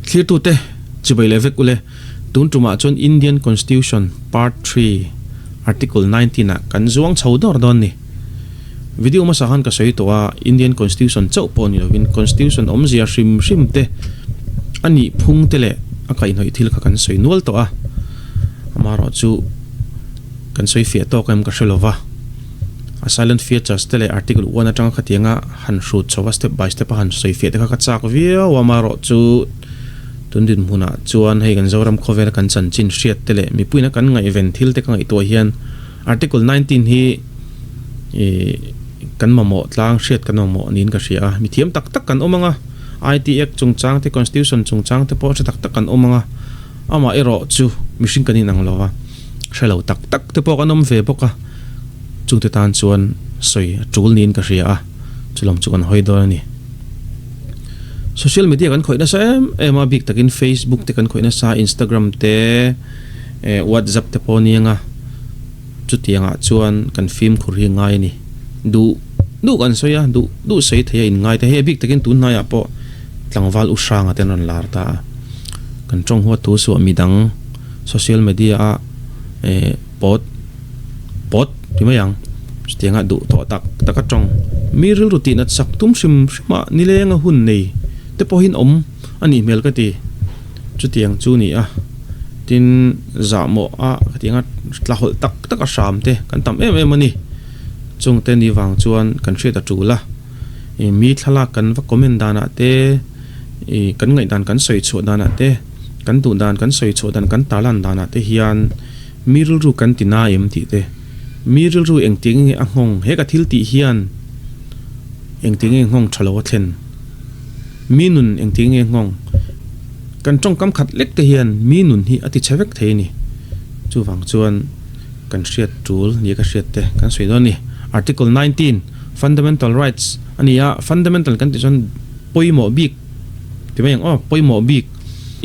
clear tu te chibai levek ule tun tuma chon Indian Constitution Part 3 Article 19 na kan zuang chhodor don ni video ma sahan ka sei to a Indian Constitution chau pon ni lovin Constitution omzia shrim shrim te ani phung te le akai noi thil kha kan sei nual to a amaro chu kan sei fia to kam ka shelova a silent features te le article 1 atang khatianga han shu chawa step by step han sei fia te kha chak via wa maro chu tundin huna chuan hei kan zoram khover kan chan chin hriat te le mi puina kan ngai event thil te kan i to hian article 19 hi kan mamo tlang hriat kan mamo nin ka hria mi thiam tak tak kan omanga ITX chungchang te Constitution chungchang te po tak tak kan omanga ama ero chu mishing kanin ang lawa shalo tak tak te po kanom ve boka chungte tan chuan soi chul nin ka hria chulom chu kan hoido ni social media kan khoina sa ema big takin Facebook te kan khoina sa Instagram te WhatsApp te po nianga chutianga chuan kan film khuri ngai ni du kan soya du sei thaya in ngai te he big takin tun na ya po tlangwal usanga ten ron larta kan chong huwa tu su midang social media pot timayang stianga du to tak taka chong miril routine at sak tum sim ma nilenga hun nei te po hin ani mel ka ti chutiang chu ni tin zamo khatianga tlahol tak tak a sham te kan tam em ani chung te ni wang chuan kan hria ta chula mi thala kan va comment dana te kan ngai dan kan soi chu dana te kan du dan kan soi chu dan kan talan dana te hian miril ru kan tina em ti te miril ru engting a ngong he ka thil ti hian engting e ngong thalo thlen minun engting e ngong kan trong kam khat lek te hian minun hi ati chawek the ni chu wang chuan kan hriat tul ni ka hriat te kan soi don ni article 19 fundamental rights ania fundamental kan ti chon poimo bik timayang poimo bik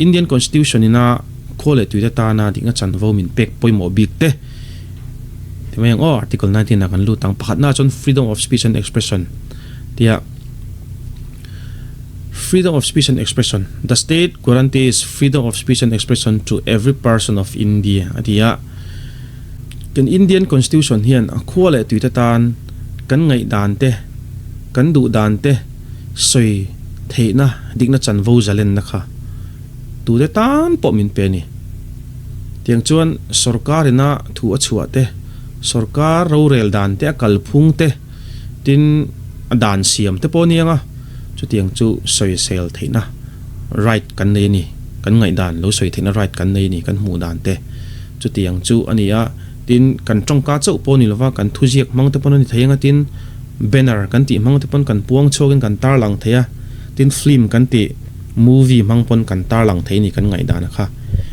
Indian Constitution ina khole tuita ta na dinga chan vo min pek poimo bik te timayang article 19 na kan lu tang pakhat na chon freedom of speech and expression tia freedom of speech and expression the state guarantees freedom of speech and expression to every person of India atia kan Indian Constitution hian a khole tuita tan kan ngai dan te kan du dan te soi theina dikna chan vo zalen na kha tu de tan po min pe ni tiang chuan sarkar ina thu a chhuwa te sarkar ro rel dan te kal phung te tin dan siam te po nianga chu tiang chu soi sel theina right kan nei ni kan ngai dan lo soi theina right kan nei ni kan mu dan te chu tiang chu ania tin kan trong ka chau po ni lova kan thujiak mang te pon ni thayanga tin banner kan ti mang te pon kan puang chogin kan tar lang thaya tin film kan ti movie mang pon kan tar lang thei ni kan ngai dana kha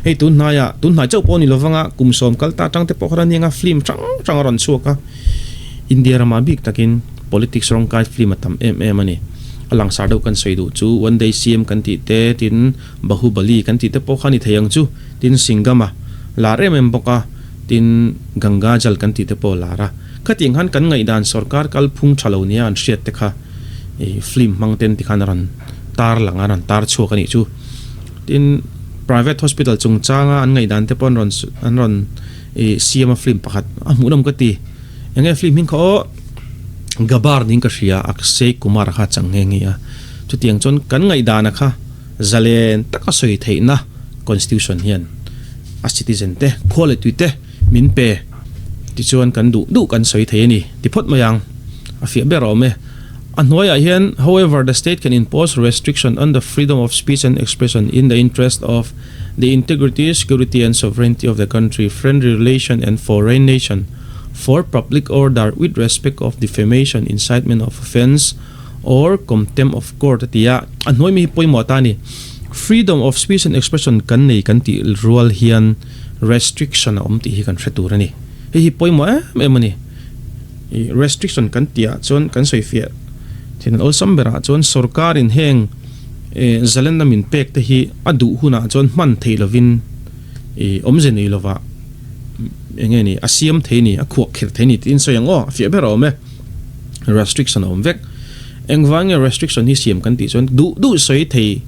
ei tun na chau po ni lovanga kumsom kal ta tang te po khara ninga film chang ron chuaka India rama big takin politics rong kai film atam em ani alang sardo kan soidu chu one day CM kan ti te tin bahubali kan ti te po khani thayang chu tin singama lare mem boka tin ganga jal kan ti te po lara khating han kan ngai dan sarkar kal phung thalo nia an hriat te kha film mangten ti khan ran tar langa ran tar chhuak ani chu tin private hospital chungchanga an ngai dan te pon ron CM film pakhat amunam ka ti enge film hin kho gabar ning ka hria Akshay Kumar kha changnge ngia chu tiang chon kan ngai dan kha zalen taka soi theina Constitution hian a citizen te quality te min pe ti chuan kan du kan soi thei ni ti phot mayang a fi bero me anhoya hian however the state can impose restriction on the freedom of speech and expression in the interest of the integrity, security and sovereignty of the country, friendly relation and foreign nation, for public order with respect of defamation, incitement of offense or contempt of court. Tia anhoy mi poimo tani freedom of speech and expression kan nei kan ti rual hian restriction ti hi kan hreturani hi poimo mani restriction kan tia chon kan soi fia tin ol sambera chon sarkar in heng zalen na min pek te hi adu huna chon man theilovin omje nei lova enge ni asiam theini a khuak khir theini tin so yang fi bero me restriction om vek engwang restriction hi siam kan ti chon du soi thei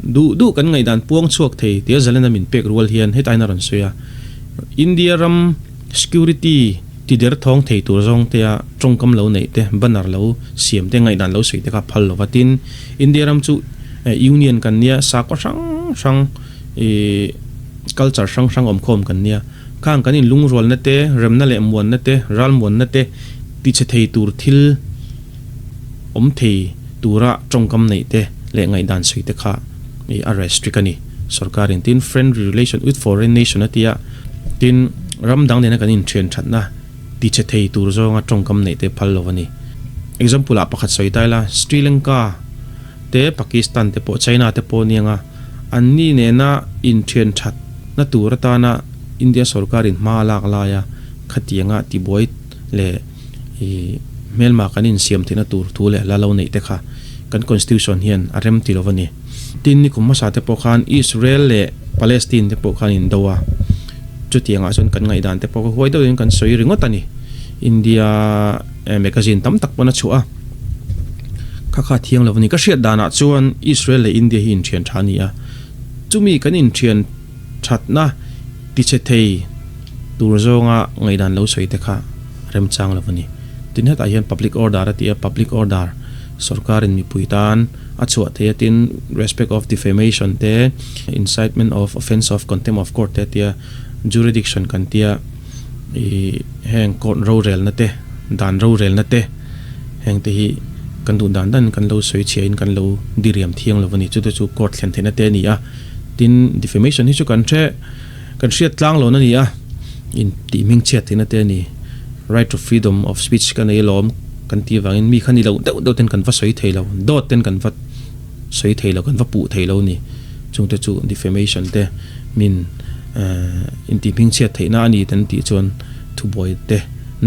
du kan ngai dan puang chuak thei tia zalena min pek rual hian hetai na ron soya India ram security ti der thong thei tur zong tia tongkam lo nei te banar lo siam te ngai dan lo soi te ka phal lo watin India ram chu union kan nia sa ko sang culture sang om khom kan nia khang kan in lung rol na te rem na le muan na te ral muan na te ti che thei tur thil om thei tura tongkam nei te le ngai dan soi te kha arrest trikani sarkarin tin friendly relation with foreign nation atia tin ramdang ne na kan in train thatna ti che thei tur zo nga tongkam nei te phal lovani example a pakhat soi taila Sri Lanka te Pakistan te po China te po nianga anni ne na in train that na tur ta na India sarkarin ma lak la ya khatianga ti boy le melma kanin siam thina tur thu le la lo nei te kha kan constitution hian arem ti lovani tin ni kuma sa te po khan Israel le Palestine te po khan in dawa chutianga chon kan ngai dan te po hoi do kan soi ringot ani India magazine tam tak pona chua kha thiang lovani ka hriat dana chuan Israel le India hi in thian thani a chumi kan in thian thatna ti che thei tur zonga ngai dan lo soi te kha rem chang lovani tin heta hian public order atia public order sarkarin mi puitan achua the tin respect of defamation te incitement of offense of contempt of court te tia jurisdiction kan tia heng court ro rel na te dan ro rel na te heng te hi kan du dan kan lo soi chein kan lo diriam thiang lovani chu te chu court thlen thena te ni a tin defamation hi chu kan hriat tlang lo na ni a in ti ming chet thena te ni right to freedom of speech kan ei lom kan ti wangin mi khani lo do ten kan va soi thei lo dot ten kan va soi thei lo kan va pu thei lo ni chung te chu defamation te min in ti ming chet thei na ni ten ti chon thu boy te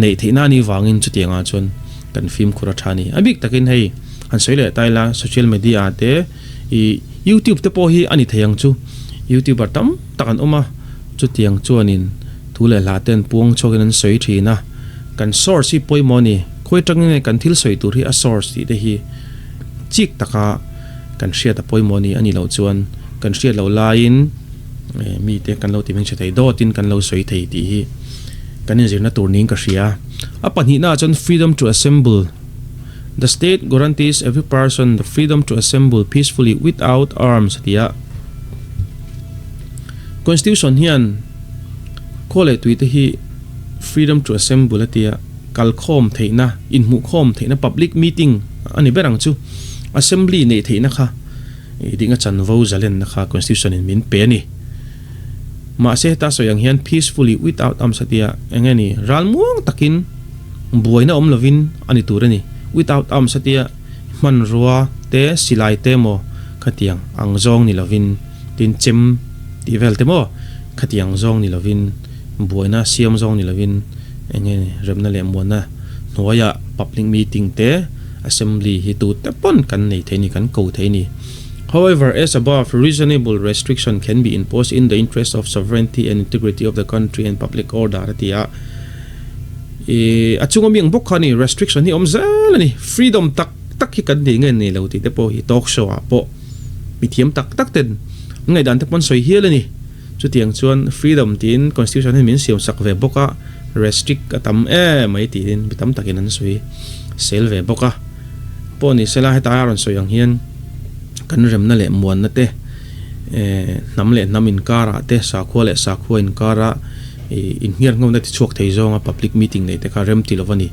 nei thei na ni wangin chu tianga chon kan film khura thani abik takin hei an soi le taila social media te YouTube te po hi ani theyang chu YouTuber tam takan oma chu tiang chuanin thule la ten puang chokin an soi thina kan source hi poimoni khoi tangin kan thil soi tur hi a source ti de hi chik taka kan hriat a poimoni ani lo chuan kan hriat lo lain mi te kan lo timing che thei do tin kan lo soi thei ti hi kan in zirna tur ning ka hria a panhi na chon freedom to assemble. The state guarantees every person the freedom to assemble peacefully without arms tia constitution hian khole tuite hi freedom to assemble atia kal khom theina inmu khom theina public meeting ani berang chu assembly nei theina kha dinga chan vo zalen na kha constitution in min pe ni ma se ta so yang hian peacefully without arms atia engani ralmuang takin buaina om lovin ani turani without arms atia man ruwa te silai te mo khatiang angjong ni lovin tin chem ti vel te mo khatiang zong ni lovin buaina siam zong ni lovin enge remna le mona noya public meeting te assembly hi tu te pon kan nei theni kan ko theni. However, as above, reasonable restriction can be imposed in the interest of sovereignty and integrity of the country and public order tia achunga miang bokhani restriction hi omzalani freedom tak hi kan dei ngen nei lo ti te po hi talk show a po mithiam tak ten ngai dan te pon soi hialani chu tiang chuan freedom tin constitution hi min siam sak ve boka restrict atam mai ti din bitam takin an soi sel ve boka po ni sela he ta ron so yang hian kan rem na le muan na te nam le namin kara te sa kho in kara in hiar ngom na ti chuak thei zonga public meeting nei te kha rem ti lovani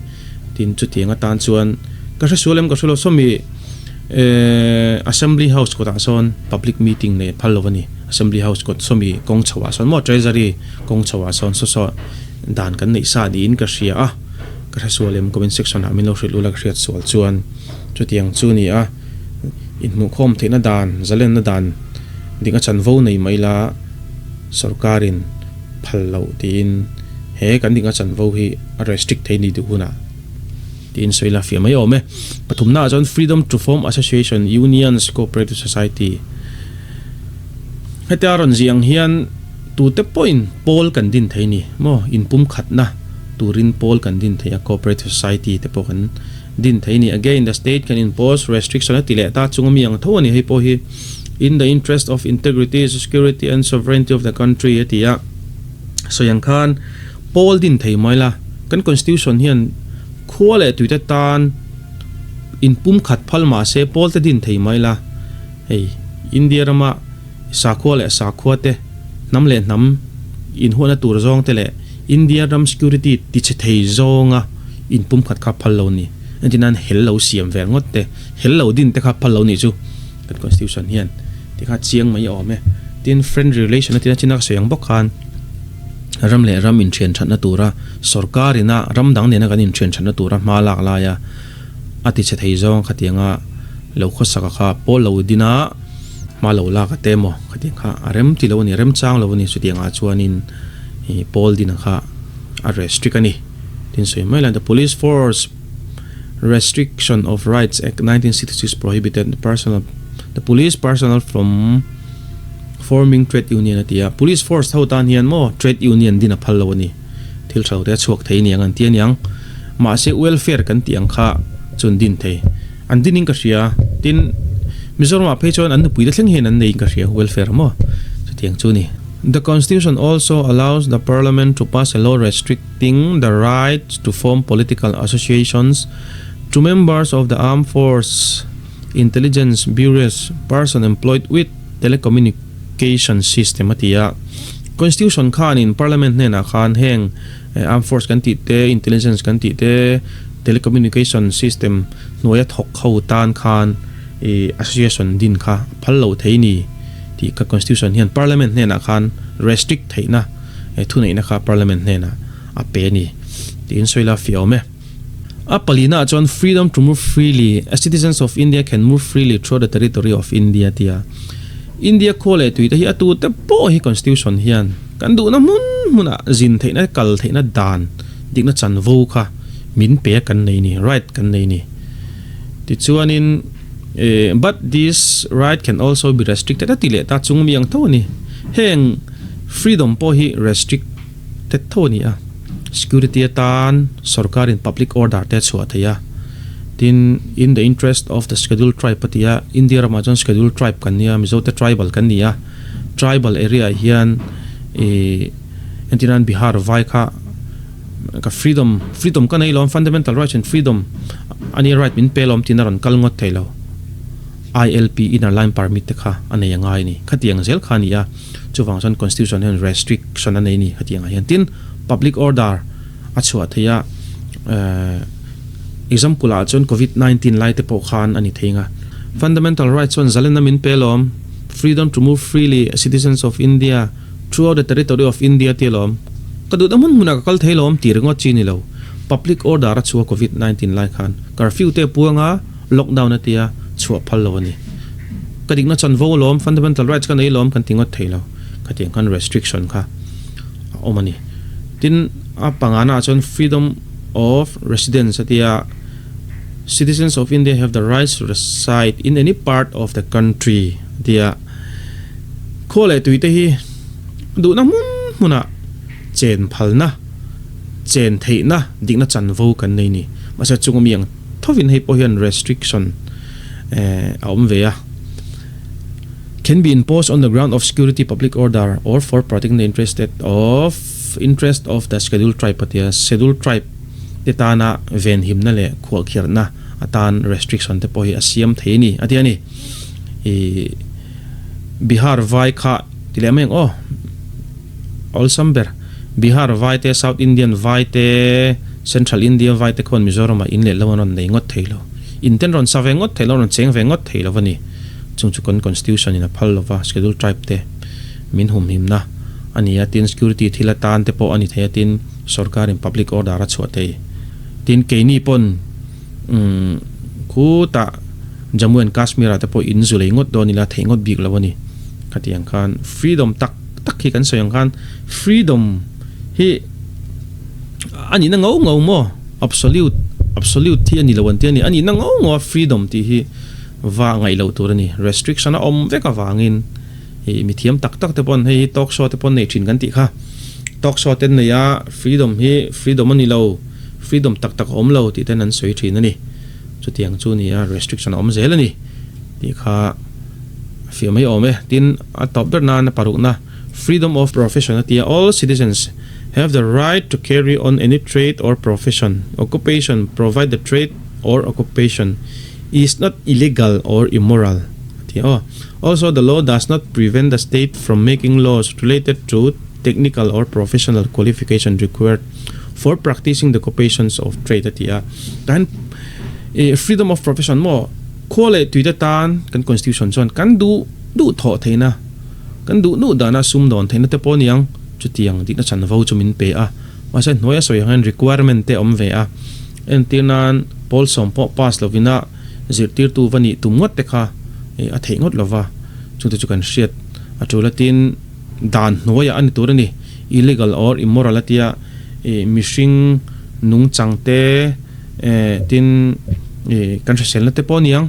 tin chu tianga tan chuan ka solem ka solo somi assembly house ko ta son public meeting nei phal lovani assembly house ko somi kong chawa son mo treasury kong chawa son so dan kan nei sa din ka ria a ka solem comment section a min lo hrit ulak hriat sol chuan chu tiang chu ni a in mu khom theina dan zalen na dan dinga chan vo nei maila sarkarin phal lo tin he kan dinga chan vo hi restrict thei ni du huna tin soila fi mai ome pathumna jon freedom to form association unions cooperative society hetaron jiang hian tu te point pol kan din thei ni mo in pum khatna turin pol kan din thei a cooperative society te po kan din thei ni again the state can impose restriction atile ta chungami ang thoni hei po hi in the interest of integrity, security and sovereignty of the country atia so yang khan Paul din thei maila kan constitution hian khole tuita tan in pum khat phal ma se Paul te din thei maila hey India rama sa khole sa khote nam le nam in hona tur zong te le India ram security ti che thei zonga in pum khat kha phal lo ni antinan hello siam ver ngot te hello din te kha phal lo ni chu kan constitution hian ti kha chiang mai ome tin friend relation atina chinak soyang bok khan ram le ram in chen thana tura sarkarina ram dang ne na kan in chen thana tura malak la ya ati che thei zong khatianga lo kho saka kha pol lo dina ma lo la ka temo khatiang kha arem ti lo ni rem chang lo ni sutianga chuanin pol dina kha arrest strictly tin soi mai la the police force restriction of rights act 1966 prohibited the police personnel from forming trade union atia police force thautan hian mo trade union dina phallo ni thil thau te chuak thei niang an tian yang ma se welfare kan tiang kha chun din thei an dining ka ria tin Mizoram a phechon an pui da thleng hen an nei ka ria welfare mo so tiang chu ni the constitution also allows the parliament to pass a law restricting the right to form political associations to members of the armed force intelligence bureaus person employed with telecommunication system atia constitution khan in parliament ne na khan heng armed force kan ti te intelligence kan ti te telecommunication system noya thok khau tan khan association din kha phallo theini ti ka constitution hian parliament ne na khan restrict theina thunei na kha parliament ne na a pe ni tin soila fiome apalina chon freedom to move freely as citizens of India can move freely through the territory of India tia India khole tuita hi atu te po hi constitution hian kan du na muna zin theina kal theina dan dikna chan vo kha min pe kan nei ni right kan nei ni ti chuanin but this right can also be restricted atile ta chung miang tho ni heng freedom po hi restricted tho ni a security tan sarkar in public order te chua thaya tin in the interest of the scheduled tribe patia India ramajon scheduled tribe kan nia mizote tribal kan nia tribal area hian entinan Bihar vai kha ka freedom kan ei lom fundamental rights and freedom ani right min pelom tinaron kalngot thailo ILP inner line permit te kha anei angai ni khatiang zel khania chuwangson constitution and restriction anei ni khatiang hian tin public order achua thaya example a chon COVID-19 lai te po khan ani theinga fundamental rights on zalena min pelom freedom to move freely as citizens of India throughout the territory of India telom kadu damun muna kal thailom tirngo chini lo public order achua COVID-19 lai khan curfew te puanga lockdown atia chua phallo ni kadikna chan vo lom fundamental rights kan ei lom kan tingot thailo khatiang kan restriction kha omani tin apangana chon freedom of residence atia citizens of India have the rights to reside in any part of the country dia khole tuite hi du na muna chen phalna chen theina dikna chan vo kan nei ni masa chungmiang thovin hei po hian restriction veya can be imposed on the ground of security public order or for protecting the interest of the scheduled tribe patia scheduled tribe tetana ven himna le khwal khirna atan restriction te po hi asiam theini atiani Bihar vai kha tilemeng all samber Bihar vai te South Indian vai te Central India vai te kon Mizoram in le lawanon nei ngot thailo inten ron savengot thailo ron cheng vengot thailo wani chungchukon constitution in a phallova scheduled tribe te min hum himna ania tin security thila tan te po ani theatin sarkar in public order a chuate tin keini pon khu ta Jammu and Kashmir te po inzulei ngot donila thengot big lawani khatiang khan freedom tak hi kan soyang khan freedom hi ani na ngau mo absolute thi ani lawan ti ani ani na ngau freedom ti hi wa ngai lo tur ani restriction om veka wangin mithiam tak te pon hei talk show te pon nei thin kan ti kha talk show ten ne ya freedom ani lo freedom tak om lo ti ten an soi thin ani chu tiang chu ni ya restriction om zel ani ti kha fi mai ome tin atop der na paruk na freedom of profession atia all citizens have the right to carry on any trade or profession occupation provided the trade or occupation is not illegal or immoral. Also, the law does not prevent the state from making laws related to technical or professional qualification required for practicing the occupations of trade. Then, freedom of profession mo kole tuita tan kan constitution son kan du tho theina kan du nu dana sum don theina te pon yang chutiang dik na chan vo chumin pe a wasa noya soyangan requirement te om ve a entinan pol som po pass lovina zirtir tu vani tumngot te kha a theingot lova chute chukan shiat atulatin dan noya an turani illegal or immorality mishing nung changte tin kan sel na te pon yang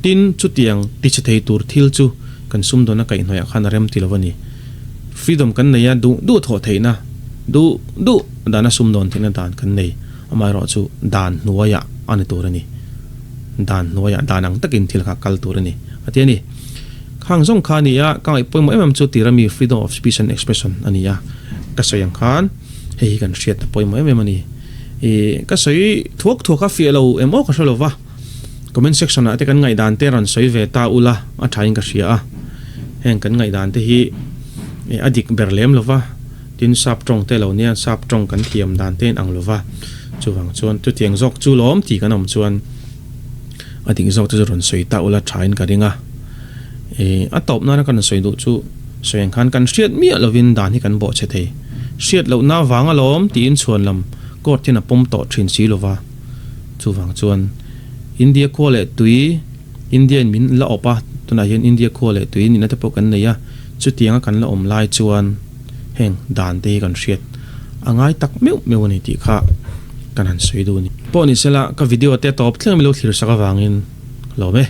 tin chutiang ti chethei tur thil chu kan sum dona kai noya khana rem tilovani freedom kan neya du tho theina du dana sum don thina dan kan nei amai ro chu dan nuaya ani turani dan nuaya danang takin thil kha kal turani atiani khang jong khania kai poimo em chu tirami freedom of speech and expression ania ka soyang khan hei kan riat poimo em ani ka soi thuak ka fielo emo ka solova comment section ate kan ngai dan te ran soi ve ta ula a thain ka ria a heng kan ngai dan te hi adik berlem lova tin sap trong te lo nia sap trong kan thiam dan ten ang lova chuwang chuan tu tiang jok chu lom ti kan om chuan adik jok te ron soi ta ula thain ka ringa a top na kan soi du chu soyang khan kan riat mi lovin dan hi kan bo che the riat lo na wanga lom tin chuan lam court thina pom to thin si lova chuwang chuan India khole tui Indian min la opa tuna hian India khole tui ni na te po kan neya chu tianga kan la om lai chuan heng dan te kan riat angai tak meu ni ti kha kan han soi du ni po ni sela ka video te top thleng milo thlir saka wangin lo me